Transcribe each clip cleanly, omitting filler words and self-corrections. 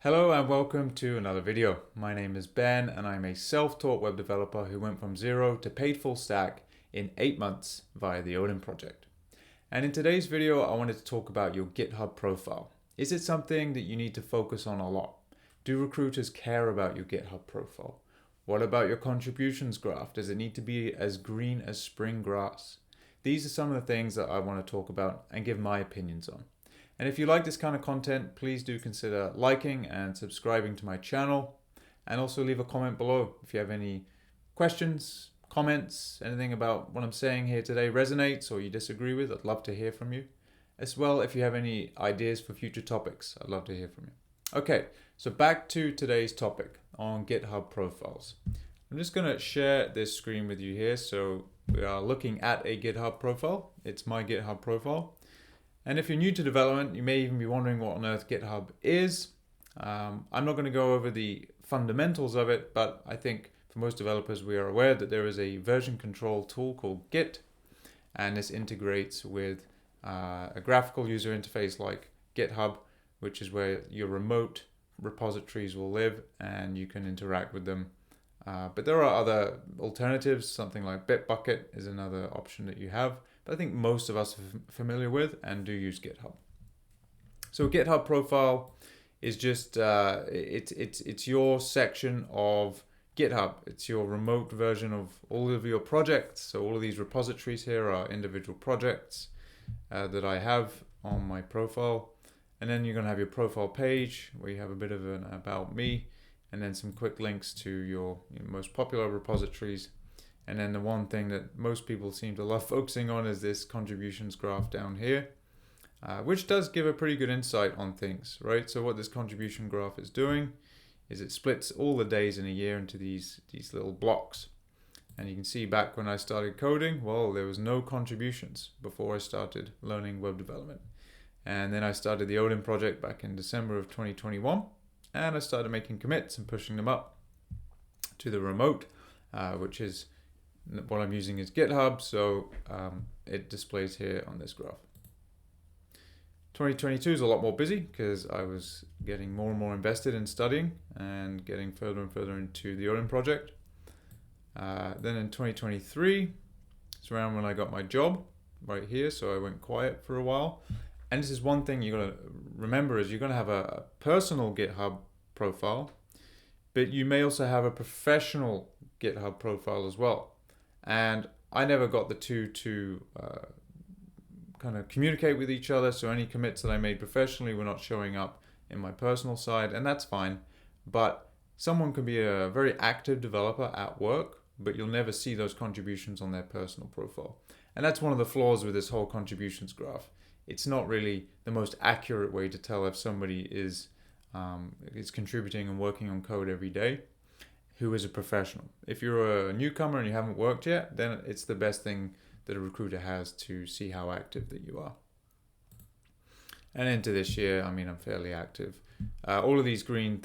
Hello and welcome to another video. My name is Ben and I'm a self-taught web developer who went from zero to paid full stack in 8 months via the Odin project. And in today's video, I wanted to talk about your GitHub profile. Is it something that you need to focus on a lot? Do recruiters care about your GitHub profile? What about your contributions graph? Does it need to be as green as spring grass? These are some of the things that I want to talk about and give my opinions on. And if you like this kind of content, please do consider liking and subscribing to my channel, and also leave a comment below if you have any questions, comments, anything about what I'm saying here today resonates or you disagree with. I'd love to hear from you. As well, if you have any ideas for future topics, I'd love to hear from you. Okay, so back to today's topic on GitHub profiles. I'm just going to share this screen with you here. So we are looking at a GitHub profile. It's my GitHub profile. And if you're new to development, you may even be wondering what on earth GitHub is. I'm not going to go over the fundamentals of it, but I think for most developers, we are aware that there is a version control tool called Git, and this integrates with a graphical user interface like GitHub, which is where your remote repositories will live and you can interact with them. But there are other alternatives. Something like Bitbucket is another option that you have. But I think most of us are familiar with and do use GitHub. So a GitHub profile is just, it's your section of GitHub. It's your remote version of all of your projects. So all of these repositories here are individual projects that I have on my profile. And then you're going to have your profile page where you have a bit of an about me and then some quick links to your most popular repositories. And then the one thing that most people seem to love focusing on is this contributions graph down here, which does give a pretty good insight on things, right? So what this contribution graph is doing is it splits all the days in a year into these little blocks. And you can see back when I started coding, well, there was no contributions before I started learning web development. And then I started the Odin project back in December of 2021, and I started making commits and pushing them up to the remote, which is what I'm using is GitHub, so it displays here on this graph. 2022 is a lot more busy because I was getting more and more invested in studying and getting further and further into the Odin project. Then in 2023, it's around when I got my job right here, so I went quiet for a while. And this is one thing you're going to remember is you're going to have a personal GitHub profile, but you may also have a professional GitHub profile as well. And I never got the two to kind of communicate with each other. So any commits that I made professionally were not showing up in my personal side, and that's fine. But someone can be a very active developer at work, but you'll never see those contributions on their personal profile. And that's one of the flaws with this whole contributions graph. It's not really the most accurate way to tell if somebody is contributing and working on code every day, who is a professional. If you're a newcomer and you haven't worked yet, then it's the best thing that a recruiter has to see how active that you are. And into this year, I mean, I'm fairly active. All of these green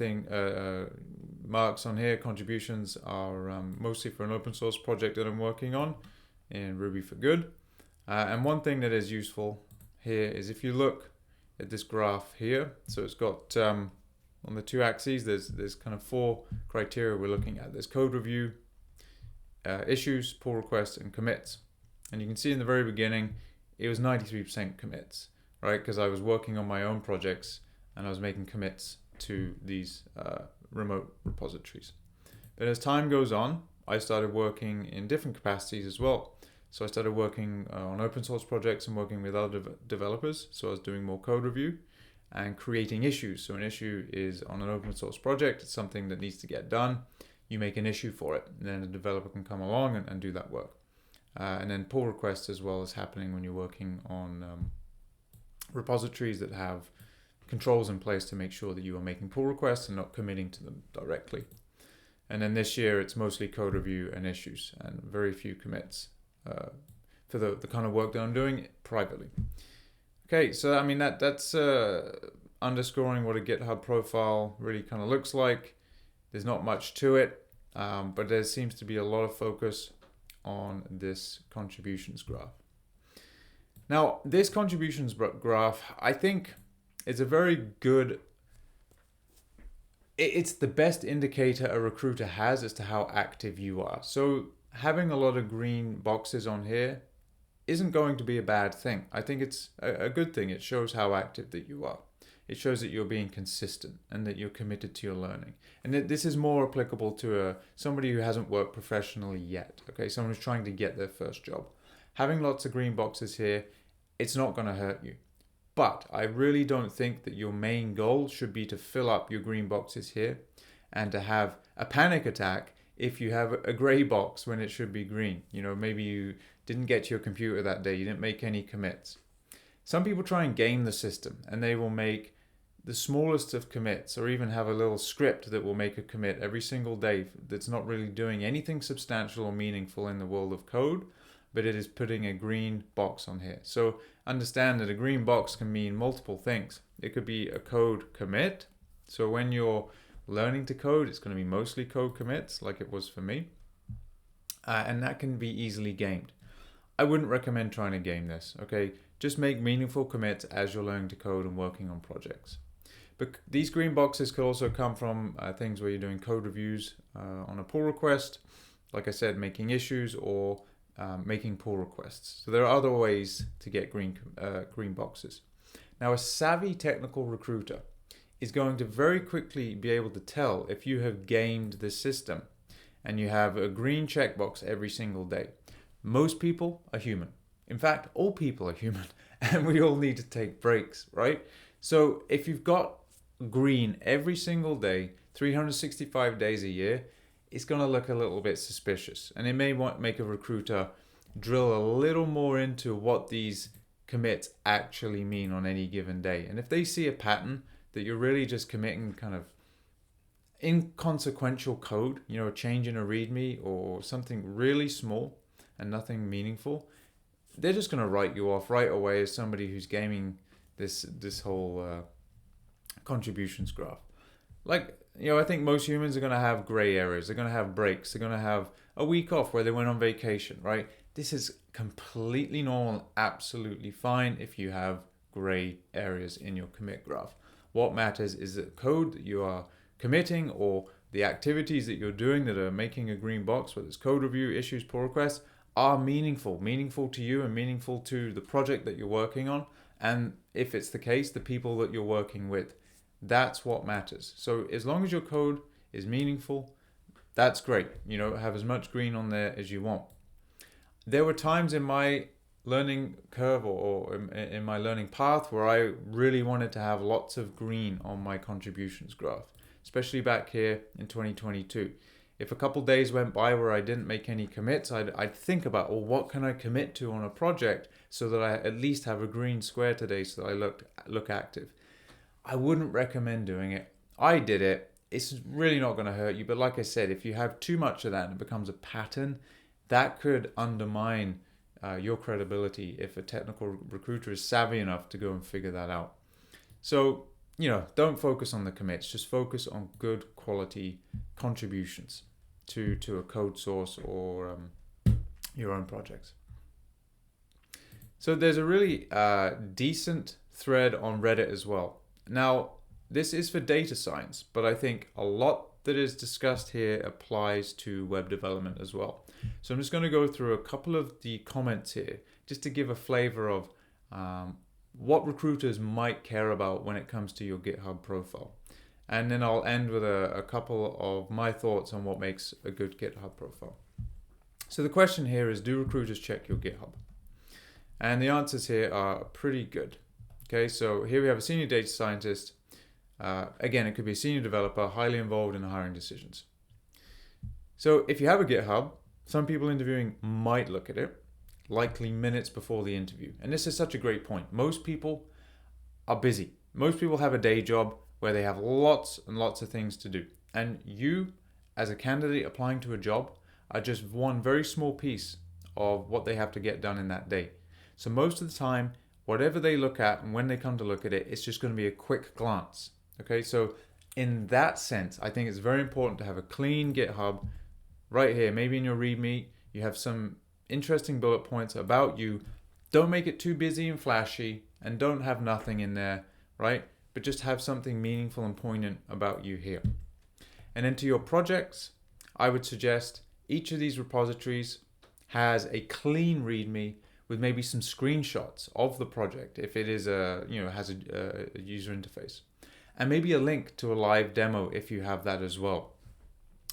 marks on here, contributions, are mostly for an open source project that I'm working on in Ruby for Good. And one thing that is useful here is if you look at this graph here, so it's got on the two axes, there's kind of 4 criteria we're looking at. There's code review, issues, pull requests, and commits. And you can see in the very beginning, it was 93% commits, right? Because I was working on my own projects and I was making commits to these remote repositories. But as time goes on, I started working in different capacities as well. So I started working on open source projects and working with other developers. So I was doing more code review and creating issues. So an issue is on an open source project. It's something that needs to get done. You make an issue for it. And then a developer can come along and do that work. And then pull requests as well is happening when you're working on repositories that have controls in place to make sure that you are making pull requests and not committing to them directly. And then this year, it's mostly code review and issues and very few commits for the kind of work that I'm doing privately. Okay, so I mean that's underscoring what a GitHub profile really kind of looks like. There's not much to it, but there seems to be a lot of focus on this contributions graph. Now, this contributions graph, I think, is a very good it's the best indicator a recruiter has as to how active you are. So having a lot of green boxes on here isn't going to be a bad thing. I think it's a good thing. It shows how active that you are. It shows that you're being consistent and that you're committed to your learning. And this is more applicable to somebody who hasn't worked professionally yet. Okay, someone who's trying to get their first job. Having lots of green boxes here, it's not going to hurt you. But I really don't think that your main goal should be to fill up your green boxes here and to have a panic attack if you have a gray box when it should be green. You know, maybe you didn't get to your computer that day, you didn't make any commits. Some people try and game the system and they will make the smallest of commits, or even have a little script that will make a commit every single day that's not really doing anything substantial or meaningful in the world of code, but it is putting a green box on here. So understand that a green box can mean multiple things. It could be a code commit. So when you're learning to code, it's going to be mostly code commits, like it was for me. And that can be easily gamed. I wouldn't recommend trying to game this, okay? Just make meaningful commits as you're learning to code and working on projects. But these green boxes could also come from things where you're doing code reviews on a pull request, like I said, making issues or making pull requests. So there are other ways to get green boxes. Now, a savvy technical recruiter is going to very quickly be able to tell if you have gamed the system and you have a green checkbox every single day. Most people are human. In fact, all people are human, and we all need to take breaks, right? So if you've got green every single day, 365 days a year, it's going to look a little bit suspicious. And it may make a recruiter drill a little more into what these commits actually mean on any given day. And if they see a pattern that you're really just committing kind of inconsequential code, you know, a change in a README or something really small and nothing meaningful, they're just going to write you off right away as somebody who's gaming this whole contributions graph. Like, you know, I think most humans are going to have gray areas. They're going to have breaks. They're going to have a week off where they went on vacation, right? This is completely normal, absolutely fine if you have gray areas in your commit graph. What matters is the code that you are committing or the activities that you're doing that are making a green box, whether it's code review, issues, pull requests, are meaningful to you and meaningful to the project that you're working on. And if it's the case, the people that you're working with, that's what matters. So as long as your code is meaningful, that's great. You know, have as much green on there as you want. There were times in my learning curve or in my learning path where I really wanted to have lots of green on my contributions graph, especially back here in 2022. If a couple days went by where I didn't make any commits, I'd think about, well, what can I commit to on a project so that I at least have a green square today so that I look active. I wouldn't recommend doing it. I did it. It's really not going to hurt you. But like I said, if you have too much of that and it becomes a pattern, that could undermine your credibility if a technical recruiter is savvy enough to go and figure that out. So, you know, don't focus on the commits. Just focus on good quality contributions to a code source or your own projects. So there's a really decent thread on Reddit as well. Now, this is for data science, but I think a lot that is discussed here applies to web development as well. So I'm just going to go through a couple of the comments here just to give a flavor of what recruiters might care about when it comes to your GitHub profile. And then I'll end with a couple of my thoughts on what makes a good GitHub profile. So the question here is, do recruiters check your GitHub? And the answers here are pretty good. Okay, so here we have a senior data scientist. Again, it could be a senior developer, highly involved in the hiring decisions. So if you have a GitHub, some people interviewing might look at it, likely minutes before the interview. And this is such a great point. Most people are busy. Most people have a day job where they have lots and lots of things to do. And you, as a candidate applying to a job, are just one very small piece of what they have to get done in that day. So most of the time, whatever they look at and when they come to look at it, it's just going to be a quick glance. Okay, so in that sense, I think it's very important to have a clean GitHub right here. Maybe in your README, you have some interesting bullet points about you. Don't make it too busy and flashy, and don't have nothing in there, right? But just have something meaningful and poignant about you here. And then to your projects, I would suggest each of these repositories has a clean README with maybe some screenshots of the project if it is has a user interface, and maybe a link to a live demo if you have that as well.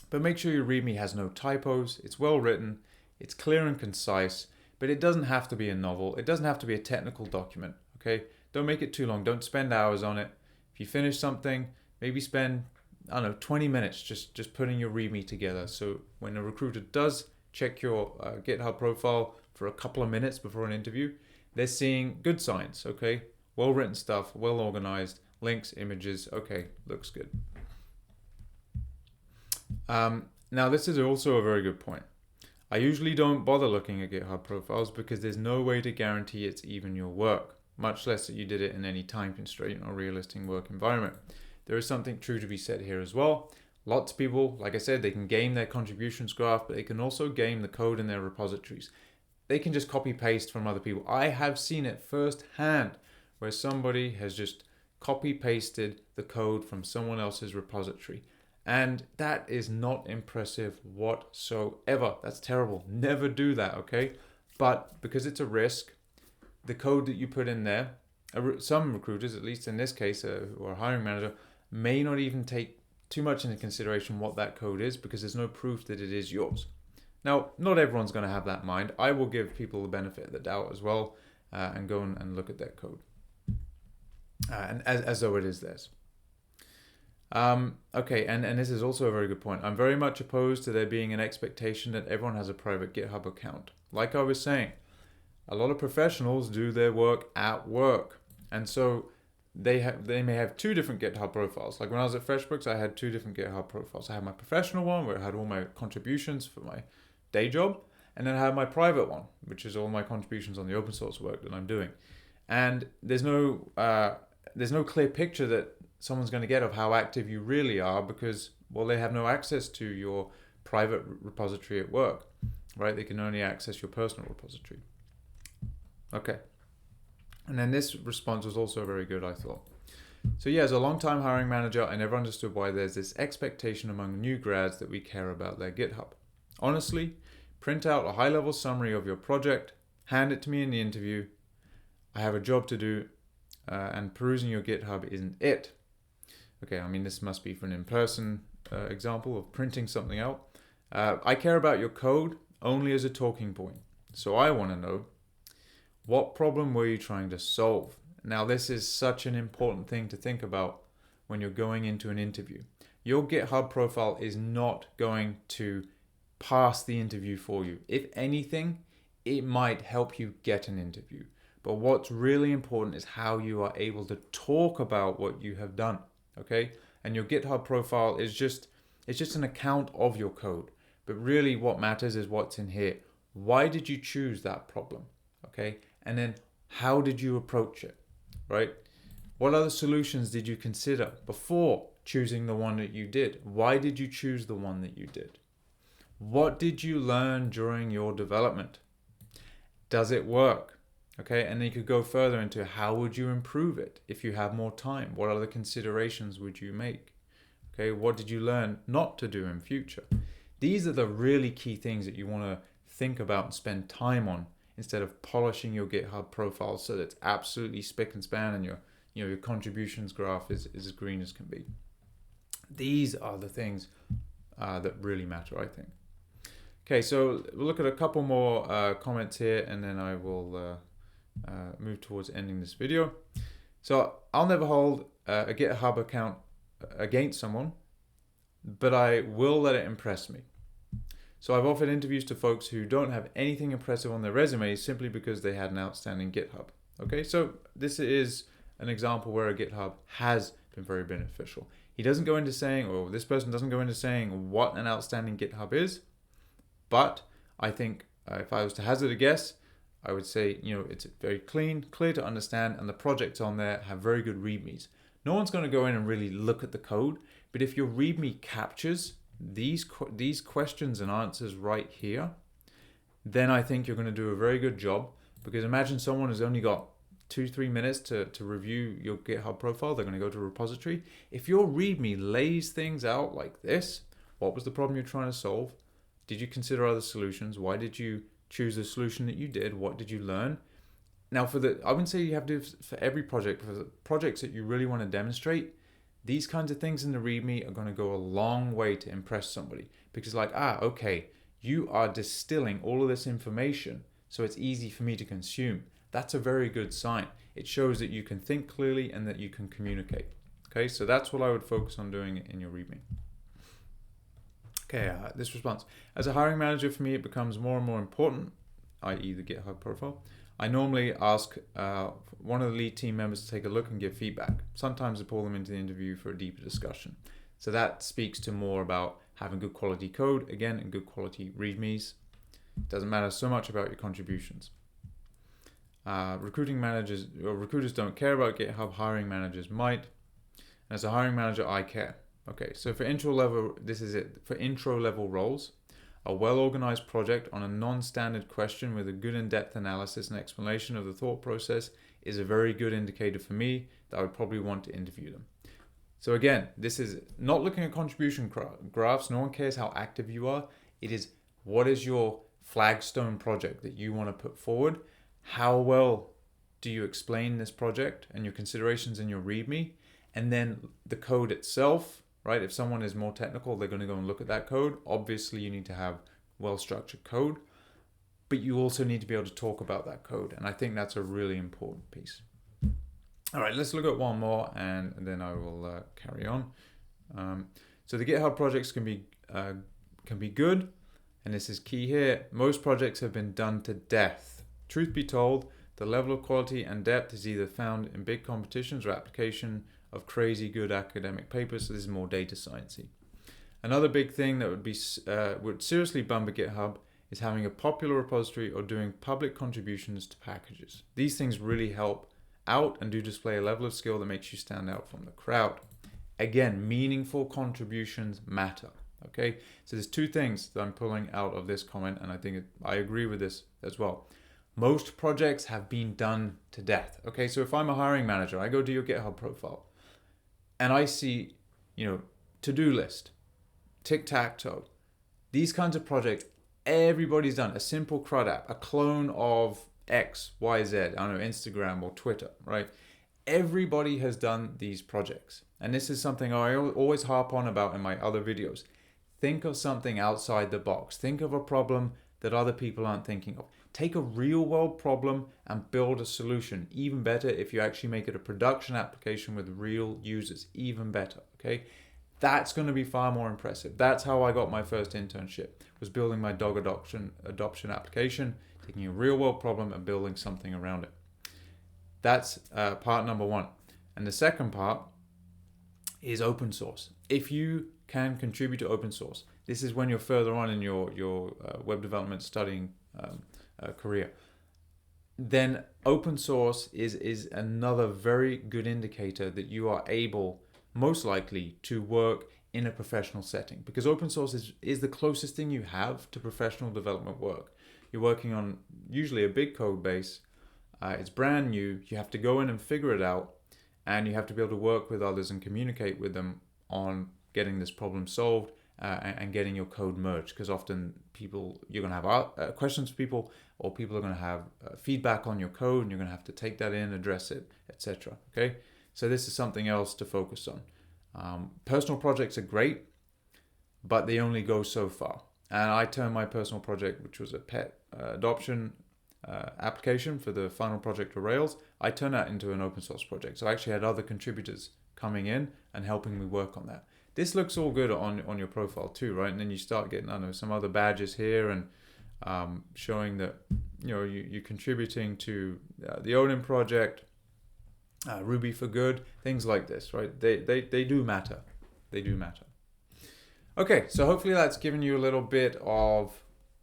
But make sure your README has no typos, it's well written, it's clear and concise, but it doesn't have to be a novel, it doesn't have to be a technical document, okay? Don't make it too long, don't spend hours on it. If you finish something, maybe spend, 20 minutes just putting your README together. So when a recruiter does check your GitHub profile for a couple of minutes before an interview, they're seeing good signs, okay? Well written stuff, well organized, links, images, okay, looks good. Now this is also a very good point. I usually don't bother looking at GitHub profiles because there's no way to guarantee it's even your work, much less that you did it in any time constraint or realistic work environment. There is something true to be said here as well. Lots of people, like I said, they can game their contributions graph, but they can also game the code in their repositories. They can just copy paste from other people. I have seen it firsthand where somebody has just copy pasted the code from someone else's repository. And that is not impressive whatsoever. That's terrible. Never do that, okay? But because it's a risk, the code that you put in there, some recruiters, at least in this case, or a hiring manager, may not even take too much into consideration what that code is because there's no proof that it is yours. Now, not everyone's going to have that in mind. I will give people the benefit of the doubt as well and go and look at their code and as though it is theirs. Okay, and this is also a very good point. I'm very much opposed to there being an expectation that everyone has a private GitHub account. Like I was saying, a lot of professionals do their work at work, and so they may have two different GitHub profiles. Like when I was at FreshBooks, I had two different GitHub profiles. I had my professional one where I had all my contributions for my day job, and then I had my private one, which is all my contributions on the open source work that I'm doing. And there's no clear picture that someone's going to get of how active you really are because, well, they have no access to your private repository at work, right? They can only access your personal repository. Okay. And then this response was also very good, I thought. So yeah, as a long-time hiring manager, I never understood why there's this expectation among new grads that we care about their GitHub. Honestly, print out a high-level summary of your project, hand it to me in the interview. I have a job to do, and perusing your GitHub isn't it. Okay, I mean, this must be for an in-person example of printing something out. I care about your code only as a talking point. So I want to know, what problem were you trying to solve? Now, this is such an important thing to think about when you're going into an interview. Your GitHub profile is not going to pass the interview for you. If anything, it might help you get an interview. But what's really important is how you are able to talk about what you have done, okay? And your GitHub profile is just an account of your code. But really what matters is what's in here. Why did you choose that problem, okay? And then how did you approach it, right? What other solutions did you consider before choosing the one that you did? Why did you choose the one that you did? What did you learn during your development? Does it work? Okay, and then you could go further into how would you improve it if you have more time? What other considerations would you make? Okay, what did you learn not to do in future? These are the really key things that you want to think about and spend time on instead of polishing your GitHub profile so that it's absolutely spick and span and your contributions graph is as green as can be. These are the things that really matter, I think. Okay, so we'll look at a couple more comments here and then I will move towards ending this video. So I'll never hold a GitHub account against someone, but I will let it impress me. So I've offered interviews to folks who don't have anything impressive on their resume simply because they had an outstanding GitHub. Okay, so this is an example where a GitHub has been very beneficial. He doesn't go into saying, or this person doesn't go into saying what an outstanding GitHub is, but I think if I was to hazard a guess, I would say, it's very clean, clear to understand, and the projects on there have very good READMEs. No one's going to go in and really look at the code, but if your README captures these questions and answers right here, then I think you're going to do a very good job. Because imagine someone who's only got 2-3 minutes to review your GitHub profile. They're going to go to a repository. If your README lays things out like this, what was the problem you're trying to solve? Did you consider other solutions? Why did you choose the solution that you did? What did you learn? Now, I wouldn't say you have to do it for every project. For the projects that you really want to demonstrate, these kinds of things in the README are going to go a long way to impress somebody. Because okay, you are distilling all of this information so it's easy for me to consume. That's a very good sign. It shows that you can think clearly and that you can communicate. Okay, so that's what I would focus on doing in your README. Okay, this response. As a hiring manager, for me, it becomes more and more important, i.e. the GitHub profile. I normally ask one of the lead team members to take a look and give feedback. Sometimes I pull them into the interview for a deeper discussion. So that speaks to more about having good quality code, again, and good quality READMEs. It doesn't matter so much about your contributions. Recruiting managers or recruiters don't care about GitHub, hiring managers might. And as a hiring manager, I care. Okay, so for intro level, this is it. For intro level roles, a well-organized project on a non-standard question with a good in-depth analysis and explanation of the thought process is a very good indicator for me that I would probably want to interview them. So again, this is not looking at contribution graphs. No one cares how active you are. It is, what is your flagstone project that you want to put forward? How well do you explain this project and your considerations in your README? And then the code itself, right? If someone is more technical, they're going to go and look at that code. Obviously, you need to have well-structured code, but you also need to be able to talk about that code. And I think that's a really important piece. All right, let's look at one more and then I will carry on. So the GitHub projects can be good, and this is key here. Most projects have been done to death. Truth be told, the level of quality and depth is either found in big competitions or application of crazy good academic papers. So this is more data sciencey. Another big thing that would seriously bump a GitHub is having a popular repository or doing public contributions to packages. These things really help out and do display a level of skill that makes you stand out from the crowd. Again, meaningful contributions matter. Okay, so there's two things that I'm pulling out of this comment, and I think I agree with this as well. Most projects have been done to death. Okay, so if I'm a hiring manager, I go to your GitHub profile and I see, to-do list, tic-tac-toe, these kinds of projects, everybody's done a simple CRUD app, a clone of X, Y, Z, I don't know, Instagram or Twitter, right? Everybody has done these projects. And this is something I always harp on about in my other videos. Think of something outside the box. Think of a problem that other people aren't thinking of. Take a real world problem and build a solution. Even better if you actually make it a production application with real users. Even better, okay? That's going to be far more impressive. That's how I got my first internship, was building my dog adoption application, taking a real world problem and building something around it. That's part number one. And the second part is open source. If you can contribute to open source, this is when you're further on in your web development studying career, then open source is another very good indicator that you are able, most likely, to work in a professional setting, because open source is the closest thing you have to professional development work. You're working on usually a big code base. It's brand new. You have to go in and figure it out, and you have to be able to work with others and communicate with them on getting this problem solved and getting your code merged, because often you're going to have questions for people, or people are going to have feedback on your code, and you're going to have to take that in, address it, etc. Okay, so this is something else to focus on. Personal projects are great, but they only go so far. And I turned my personal project, which was a pet adoption application for the final project for Rails, I turned that into an open source project. So I actually had other contributors coming in and helping me work on that. This looks all good on your profile too, right? And then you start getting, I don't know, some other badges here and showing that you're contributing to the Odin project, Ruby for Good, things like this, right? They do matter. They do matter. Okay, so hopefully that's given you a little bit of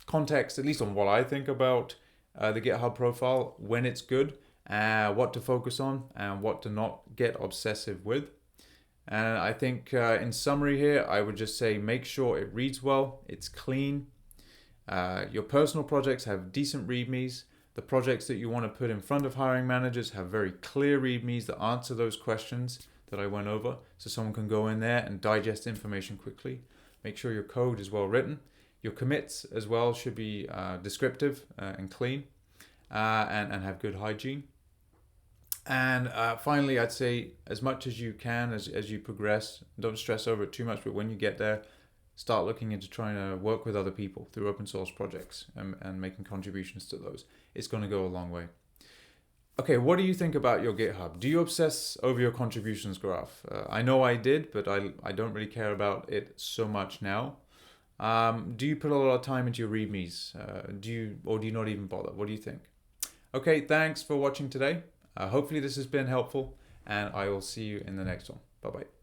context, at least on what I think about the GitHub profile, when it's good, what to focus on, and what to not get obsessive with. And I think in summary here, I would just say make sure it reads well, it's clean. Your personal projects have decent READMEs. The projects that you want to put in front of hiring managers have very clear readmes that answer those questions that I went over, so someone can go in there and digest information quickly. Make sure your code is well written. Your commits as well should be descriptive and clean, and have good hygiene. And finally, I'd say as much as you can as you progress, don't stress over it too much, but when you get there, start looking into trying to work with other people through open source projects and making contributions to those. It's going to go a long way. Okay, what do you think about your GitHub? Do you obsess over your contributions graph? I know I did, but I don't really care about it so much now. Do you put a lot of time into your readmes? Do you not even bother? What do you think? Okay, thanks for watching today. Hopefully this has been helpful, and I will see you in the next one. Bye-bye.